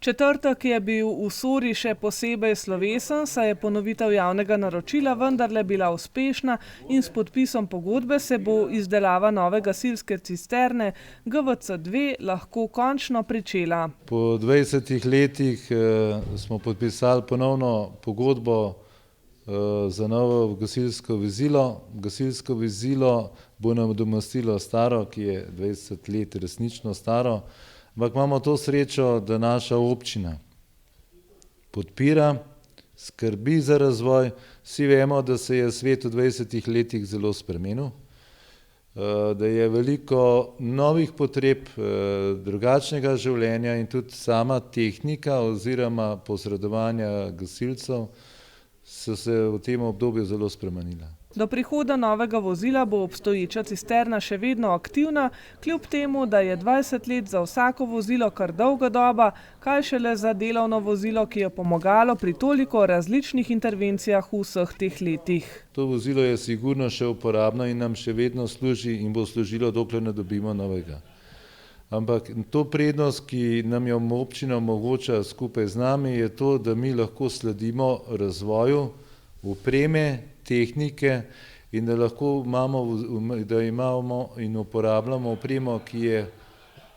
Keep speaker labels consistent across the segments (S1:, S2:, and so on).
S1: Četrtek je bil v Sori še posebej slovesen, saj je ponovitev javnega naročila vendarle bila uspešna in s podpisom pogodbe se bo izdelava nove gasilske cisterne GVC2 lahko končno pričela.
S2: Po 20 letih smo podpisali ponovno pogodbo za novo gasilsko vozilo. Gasilsko vozilo bo nadomestilo staro, ki je 20 let resnično staro. Ampak imamo to srečo, da naša občina podpira, skrbi za razvoj. Vsi vemo, da se je svet v 20 letih zelo spremenil, da je veliko novih potreb, drugačnega življenja in tudi sama tehnika oziroma posredovanja gasilcev so se v tem obdobju zelo spremenila.
S1: Do prihoda novega vozila bo obstoječa cisterna še vedno aktivna, kljub temu, da je 20 let za vsako vozilo kar dolga doba, kaj šele za delovno vozilo, ki je pomagalo pri toliko različnih intervencijah v vseh teh letih.
S2: To vozilo je sigurno še uporabno in nam še vedno služi in bo služilo, dokler ne dobimo novega. Ampak to prednost, ki nam jo občina omogoča skupaj z nami, je to, da mi lahko sledimo razvoju opreme, tehnike in da lahko imamo in uporabljamo opremo, ki je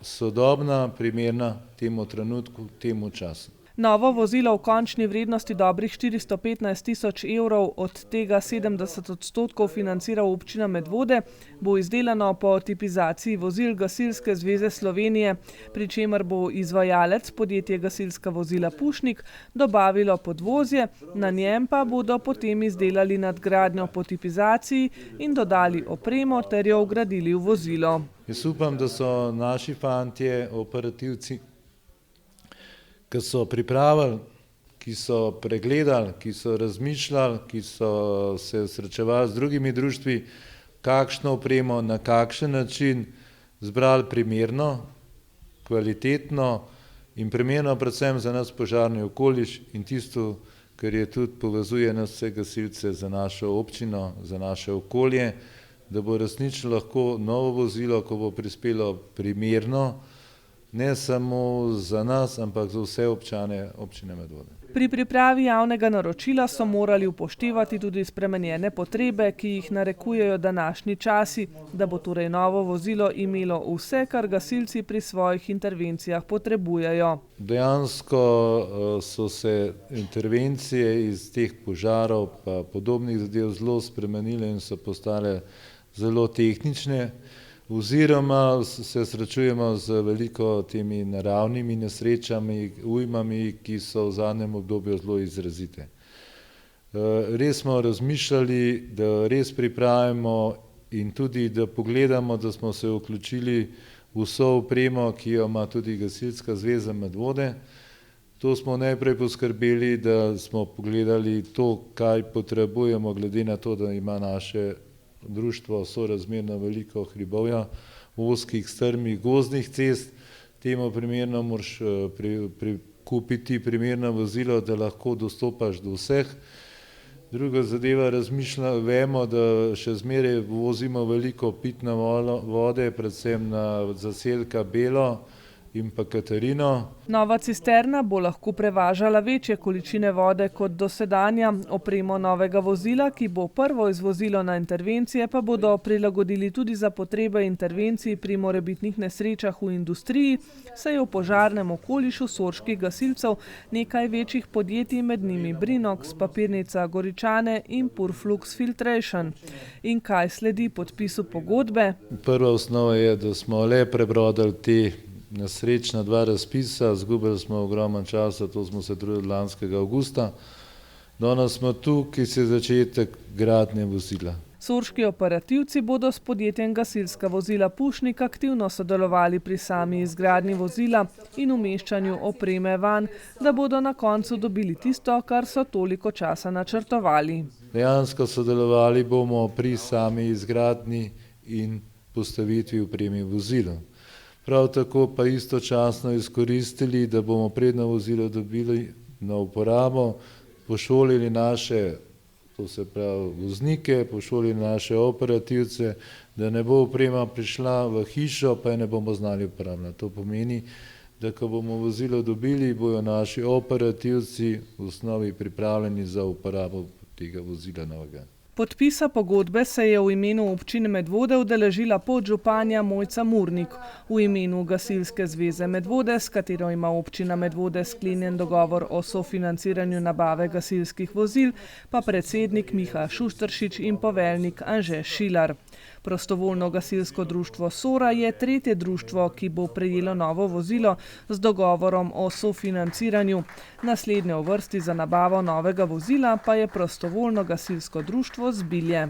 S2: sodobna, primerna temu trenutku, temu času.
S1: Novo vozilo v končni vrednosti dobrih 415 tisoč evrov, od tega 70% financira občina Medvode, bo izdelano po tipizaciji vozil Gasilske zveze Slovenije, pri čemer bo izvajalec, podjetje Gasilska vozila Pušnik, dobavilo podvozje, na njem pa bodo potem izdelali nadgradnjo po tipizaciji in dodali opremo ter jo vgradili v vozilo.
S2: Jaz upam, da so naši fantje, operativci, ki so pripravili, ki so pregledali, ki so razmišljali, ki so se srečevali z drugimi društvi, kakšno opremo, na kakšen način zbrali primerno, kvalitetno in primerno predvsem za nas požarni okoliš in tisto, kar je tudi povezuje nas vse gasilce za našo občino, za naše okolje, da bo resnično lahko novo vozilo, ko bo prispelo primerno, ne samo za nas, ampak za vse občane občine Medvode.
S1: Pri pripravi javnega naročila so morali upoštevati tudi spremenjene potrebe, ki jih narekujejo današnji časi, da bo torej novo vozilo imelo vse, kar gasilci pri svojih intervencijah potrebujejo.
S2: Dejansko so se intervencije iz teh požarov pa podobnih zadev zelo spremenile in so postale zelo tehnične. Oziroma se srečujemo z veliko temi naravnimi nesrečami, ujmami, ki so v zadnjem obdobju zelo izrazite. Res smo razmišljali, da res pripravimo in tudi, da pogledamo, da smo se vključili vso opremo, ki jo ima tudi Gasilska zveza Medvode. To smo najprej poskrbeli, da smo pogledali to, kaj potrebujemo, glede na to, da ima naše društvo sorazmerno veliko hribovja, ozkih, strmih, gozdnih cest. Temu primerno moraš kupiti primerno vozilo, da lahko dostopaš do vseh. Druga zadeva, vemo, da še zmeraj vozimo veliko pitne vode, predvsem na zaselka Belo in pa Katarino.
S1: Nova cisterna bo lahko prevažala večje količine vode kot dosedanja. Opremo novega vozila, ki bo prvo izvozilo na intervencije, pa bodo prilagodili tudi za potrebe intervencij pri morebitnih nesrečah v industriji, saj je v požarnem okolišu sorških gasilcev nekaj večjih podjetij, med njimi Brinox, Papirnica Goričane in Purflux Filtration. In kaj sledi podpisu pogodbe?
S2: Prva osnova je, da smo le prebrodili te nesrečna 2 razpisa, izgubili smo ogromno časa, to smo se trudili lanskega avgusta. Danes smo tu, ki se začetek gradnje vozila.
S1: Sorški operativci bodo s podjetjem Gasilska vozila Pušnik aktivno sodelovali pri sami izgradnji vozila in umeščanju opreme vanj, da bodo na koncu dobili tisto, kar so toliko časa načrtovali.
S2: Dejansko sodelovali bomo pri sami izgradnji in postavitvi opreme vozila. Prav tako pa istočasno izkoristili, da bomo predno vozilo dobili na uporabo, pošolili naše, to se pravi voznike, pošolili naše operativce, da ne bo oprema prišla v hišo, pa je ne bomo znali uporabljati. To pomeni, da ko bomo vozilo dobili, bojo naši operativci v osnovi pripravljeni za uporabo tega vozila novega.
S1: Podpisa pogodbe se je v imenu občine Medvode udeležila podžupanja Mojca Murnik. V imenu Gasilske zveze Medvode, s katero ima občina Medvode sklenjen dogovor o sofinanciranju nabave gasilskih vozil, pa predsednik Miha Šušteršič in poveljnik Anže Šilar. Prostovoljno gasilsko društvo Sora je tretje društvo, ki bo prejelo novo vozilo z dogovorom o sofinanciranju. Naslednje v vrsti za nabavo novega vozila pa je prostovoljno gasilsko društvo Zbilje.